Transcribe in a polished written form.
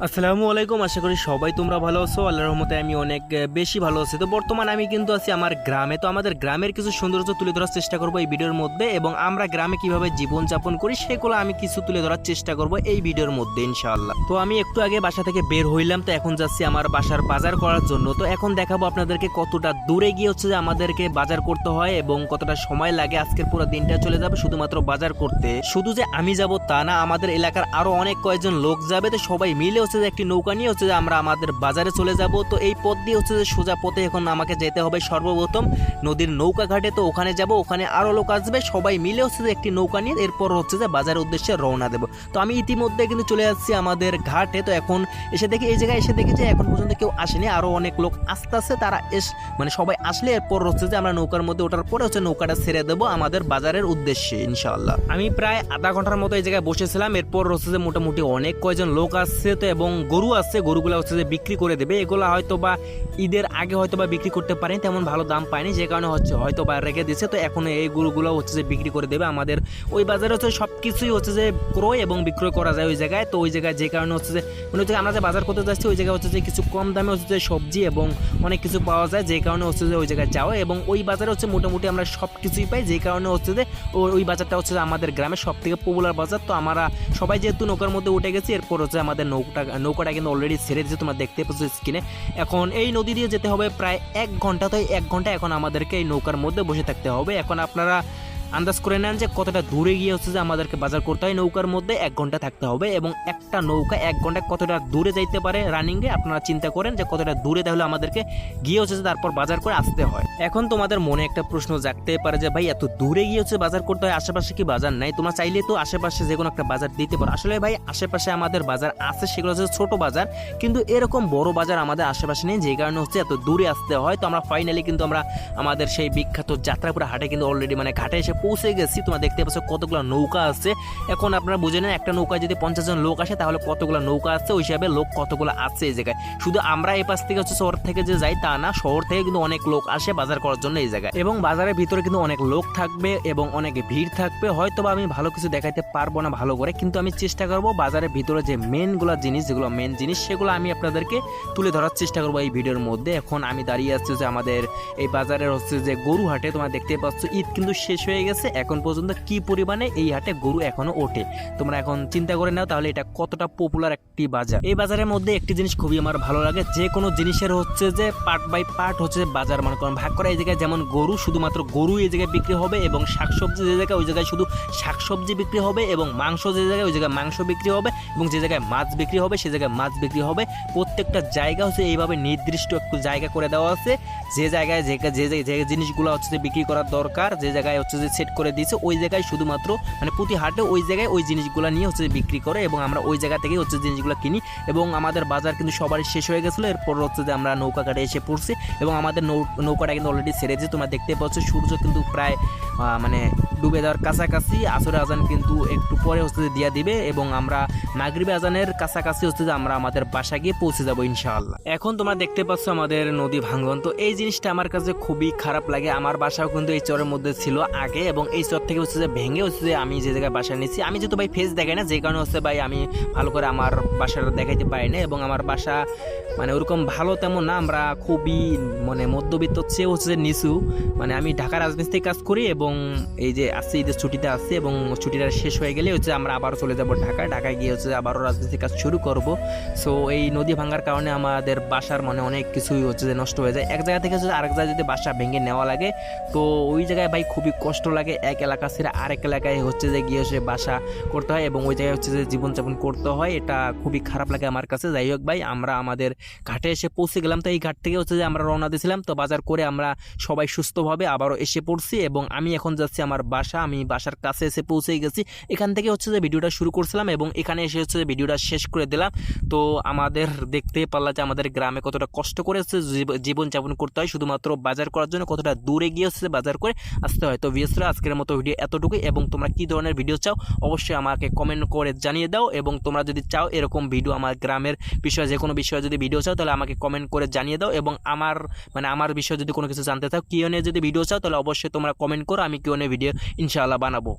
আসসালামু আলাইকুম। আশা করি সবাই তোমরা ভালো আছো। আল্লাহর রহমতে আমি অনেক বেশি ভালো আছি। তো বর্তমানে আমি কিন্তু আছি আমার গ্রামে। তো আমাদের গ্রামের কিছু সৌন্দর্য তুলে ধরার চেষ্টা করব এই ভিডিওর মধ্যে, এবং আমরা গ্রামে কিভাবে জীবন যাপন করি সেগুলো আমি কিছু তুলে ধরার চেষ্টা করব এই ভিডিওর মধ্যে ইনশাআল্লাহ। তো আমি একটু আগে বাসা থেকে বের হইলাম, তো এখন যাচ্ছি আমার বাসার বাজার করার জন্য। তো এখন দেখাবো আপনাদেরকে কতটা দূরে গিয়ে হচ্ছে যে আমাদেরকে বাজার করতে হয় এবং কতটা সময় লাগে। আজকের পুরো দিনটা চলে যাবে শুধুমাত্র বাজার করতে। শুধু যে আমি যাব তা না, আমাদের এলাকার আরো অনেক কয়েকজন লোক যাবে। তো সবাই মিলে হচ্ছে যে একটি নৌকা নিয়ে হচ্ছে যে আমরা আমাদের বাজারে চলে যাব। তো এই পথ দিয়ে হচ্ছে যে সোজা পথে এখন আমাকে যেতে হবে সর্বপ্রথম নদীর নৌকা ঘাটে। তো ওখানে যাব, ওখানে আরো লোক আসবে, সবাই মিলে হচ্ছে যে একটি নৌকা নিয়ে এরপর হচ্ছে যে বাজারের উদ্দেশ্যে রওনা দেব। তো আমি ইতিমধ্যে কিন্তু চলে যাচ্ছি আমাদের ঘাটে। তো এখন এসে দেখি, এই জায়গায় এসে দেখি যে এখন পর্যন্ত কেউ আসেনি, আরো অনেক লোক আসতেছে। তারা মানে সবাই আসলে এরপর হচ্ছে যে আমরা নৌকার মধ্যে ওঠার পরে হচ্ছে নৌকাটা ছেড়ে দেবো আমাদের বাজারের উদ্দেশ্যে ইনশাআল্লাহ। আমি প্রায় আধা ঘন্টার মতো এই জায়গায় বসেছিলাম। এরপর হচ্ছে যে মোটামুটি অনেক কয়জন লোক আসছে, তো এবং গরু আসছে, গরুগুলো হচ্ছে যে বিক্রি করে দেবে। এগুলো হয়তো বা ঈদের আগে হয়তো বা বিক্রি করতে পারেনি, তেমন ভালো দাম পায়নি, যে কারণে হয়তো বা রেখে দিচ্ছে। তো এখন এই গরুগুলো হচ্ছে যে বিক্রি করে দেবে। আমাদের ওই বাজারে হচ্ছে সব কিছুই হচ্ছে যে ক্রয় এবং বিক্রয় করা যায় ওই জায়গায়। তো ওই জায়গায় যে কারণে হচ্ছে যে মানে হচ্ছে আমরা যে বাজার করতে যাচ্ছি ওই জায়গায় হচ্ছে যে কিছু কম দামে হচ্ছে যে সবজি এবং অনেক কিছু পাওয়া যায়, যে কারণে হচ্ছে যে ওই জায়গায় যাওয়া। এবং ওই বাজারে হচ্ছে মোটামুটি আমরা সব কিছুই পাই, যে কারণে হচ্ছে যে ওই বাজারটা হচ্ছে যে আমাদের গ্রামের সব থেকে পপুলার বাজার। তো আমরা সবাই যেহেতু নৌকার মধ্যে উঠে গেছি, এরপর হচ্ছে আমাদের নৌকাটা কিন্তু অলরেডি ছেড়ে দিয়েছে, তোমরা দেখতে পাচ্ছ স্ক্রিনে। এখন এই নদী দিয়ে যেতে হবে প্রায় 1 ঘন্টা। তো 1 ঘন্টা এখন আমাদেরকে এই নৌকার মধ্যে বসে থাকতে হবে। এখন আপনারা আন্দাজ করে নেন যে কতটা দূরে গিয়ে হচ্ছে যে আমাদেরকে বাজার করতে হয়। নৌকার মধ্যে 1 ঘন্টা থাকতে হবে, এবং একটা নৌকা 1 ঘন্টা কতটা দূরে যাইতে পারে রানিংয়ে আপনারা চিন্তা করেন যে কতটা দূরে তাহলে আমাদেরকে গিয়ে হচ্ছে তারপর বাজার করে আসতে হয়। এখন তোমাদের মনে একটা প্রশ্ন জাগতে পারে যে ভাই এত দূরে গিয়ে হচ্ছে বাজার করতে হয়, আশেপাশে কি বাজার নাই? তোমরা চাইলে তো আশেপাশে যে কোনো একটা বাজার দিতে পারো। আসলে ভাই আশেপাশে আমাদের বাজার আছে, সেগুলো হচ্ছে ছোট বাজার, কিন্তু এরকম বড় বাজার আমাদের আশেপাশে নেই, যে কারণে হচ্ছে এত দূরে আসতে হয়। তো আমরা ফাইনালি কিন্তু আমরা আমাদের সেই বিখ্যাত যাত্রাপুরা হাটে কিন্তু অলরেডি মানে ঘাটে এসে পৌঁছে গেছি। তোমরা দেখতে পাচ্ছ কতগুলো নৌকা আছে। এখন আপনারা বুঝে নেন একটা নৌকায় যদি 50 জন লোক আসে তাহলে কতগুলো নৌকা আছে, ওই হিসাবে লোক কতগুলো আছে এই জায়গায়। শুধু আমরা এই পাশ থেকে হচ্ছে শহর থেকে যে যাই তা না, শহর থেকে কিন্তু অনেক লোক আসে বাজার করার জন্য এই জায়গায়। এবং বাজারের ভিতরে কিন্তু অনেক লোক থাকবে এবং অনেক ভিড় থাকবে। হয়তো বা আমি ভালো কিছু দেখাইতে পারবো না ভালো করে, কিন্তু আমি চেষ্টা করবো বাজারের ভিতরে যে মেনগুলো জিনিস, যেগুলো মেন জিনিস, সেগুলো আমি আপনাদেরকে তুলে ধরার চেষ্টা করবো এই ভিডিওর মধ্যে। এখন আমি দাঁড়িয়ে আছি যে আমাদের এই বাজারের হচ্ছে যে গরু হাটে। তোমরা দেখতে পাচ্ছ ঈদ কিন্তু শেষ হয়ে গেছে, এখন পর্যন্ত কি পরিমাণে এই হাটে গরু এখনো ওঠে তোমরা এখন চিন্তা করে নাও তাহলে এটা কতটা পপুলার একটি বাজার। এই বাজারের মধ্যে একটি জিনিস খুবই আমার ভালো লাগে, যে কোনো জিনিসের হচ্ছে যে পার্ট বাই পার্ট হচ্ছে বাজার মনে করেন ভাগ করা। এই জায়গায় যেমন গরু, শুধুমাত্র গরু এই জায়গায় বিক্রি হবে, এবং শাকসবজি যে জায়গায় ওই জায়গায় শুধু শাকসবজি বিক্রি হবে, এবং মাংস যে জায়গায় ওই জায়গায় মাংস বিক্রি হবে, এবং যে জায়গায় মাছ বিক্রি হবে সে জায়গায় মাছ বিক্রি হবে। প্রত্যেকটা জায়গা হচ্ছে এইভাবে নির্দিষ্ট একটু জায়গা করে দেওয়া আছে, যে জায়গায় যে জিনিসগুলো হচ্ছে যে বিক্রি করার দরকার, যে জায়গায় হচ্ছে যে সেট করে দিয়েছে ওই জায়গায় শুধুমাত্র মানে প্রতি হাটে ওই জায়গায় ওই জিনিসগুলো নিয়ে হচ্ছে বিক্রি করে, এবং আমরা ওই জায়গা থেকে হচ্ছে জিনিসগুলো কিনি। এবং আমাদের বাজার কিন্তু সবারই শেষ হয়ে গেছিলো, এরপর হচ্ছে যে আমরা নৌকা ঘাটে এসে পড়ছি, এবং আমাদের নৌকাটা কিন্তু অলরেডি ছেড়েছে। তোমরা দেখতে পাচ্ছ সূর্য কিন্তু প্রায় মানে ডুবে যাওয়ার কাছাকাছি। আসরের আজান কিন্তু একটু পরে হচ্ছে যে দিয়া দিবে, এবং আমরা মাগরিবের আজানের কাছাকাছি হচ্ছে যে আমরা আমাদের বাসা গিয়ে পৌঁছে যাবো ইনশাআল্লাহ। এখন তোমরা দেখতে পাচ্ছ আমাদের নদী ভাঙ্গন। তো এই জিনিসটা আমার কাছে খুবই খারাপ লাগে। আমার বাসাও কিন্তু এই চরের মধ্যে ছিল আগে, এবং এই চর থেকে হচ্ছে যে ভেঙে হচ্ছে যে আমি যে জায়গায় বাসা নিয়েছি, আমি যেহেতু ভাই ফেস দেখাই না, যে কারণে হচ্ছে ভাই আমি ভালো করে আমার বাসাটা দেখাইতে পারি না। এবং আমার বাসা মানে ওরকম ভালো তেমন না, আমরা খুবই মানে মধ্যবিত্ত চেয়ে হচ্ছে যে নিচু। মানে আমি ঢাকা রাজমিস্ত্রি কাজ করি, এবং এই যে আসছে ঈদের ছুটিতে আসছে, এবং ছুটিটা শেষ হয়ে গেলে হচ্ছে আমরা আবারও চলে যাবো ঢাকায় গিয়ে হচ্ছে আবারও রাজমিস্ত্রি কাজ শুরু করব। সো এই নদী ভাঙার কারণে আমাদের বাসার মানে অনেক কিছুই হচ্ছে যে নষ্ট হয়ে যায়। এক জায়গা থেকে হচ্ছে আরেক জায়গায় যদি বাসা ভেঙে নেওয়া লাগে, তো ওই জায়গায় ভাই খুবই কষ্ট লাগে। এক এলাকা ছেড়ে আরেক এলাকায় হচ্ছে যে গিয়ে সে বাসা করতে হয়, এবং ওই জায়গায় হচ্ছে যে জীবনযাপন করতে হয়। এটা খুবই খারাপ লাগে আমার কাছে। যাই হোক ভাই, আমরা আমাদের ঘাটে এসে পৌঁছে গেলাম। তো এই ঘাট থেকে হচ্ছে যে আমরা রওনা দিয়েছিলাম, তো বাজার করে আমরা সবাই সুস্থভাবে আবারও এসে পড়ছি, এবং আমি এখন যাচ্ছি আমার বাসা। আমি বাসার কাছে এসে পৌঁছেই গেছি। এখান থেকে হচ্ছে যে ভিডিওটা শুরু করছিলাম, এবং এখানে এসে হচ্ছে যে ভিডিওটা শেষ করে দিলাম। তো আমাদের দেখতে পারলাম যে আমাদের গ্রামে কতটা কষ্ট করে হচ্ছে জীবনযাপন করতে হয় শুধুমাত্র বাজার করার জন্য, কতটা দূরে গিয়ে হচ্ছে বাজার করে আসতে হয়। তো ভিউয়ার্সরা আজকের মতো ভিডিও এতটুকুই, এবং তোমরা কি ধরনের ভিডিও চাও অবশ্যই আমাকে কমেন্ট করে জানিয়ে দাও। এবং তোমরা যদি চাও এরকম ভিডিও আমার গ্রামের বিষয়ে যে কোনো বিষয়ে যদি ভিডিও চাও তাহলে আমাকে কমেন্ট করে জানিয়ে দাও। এবং আমার বিষয়ে যদি কোনো কিছু জানতে চাও, কিউ এন এ যদি ভিডিও চাও তাহলে অবশ্যই তোমরা কমেন্ট করো, আমি কিউ এন এ ভিডিও ইনশাআল্লাহ বানাবো।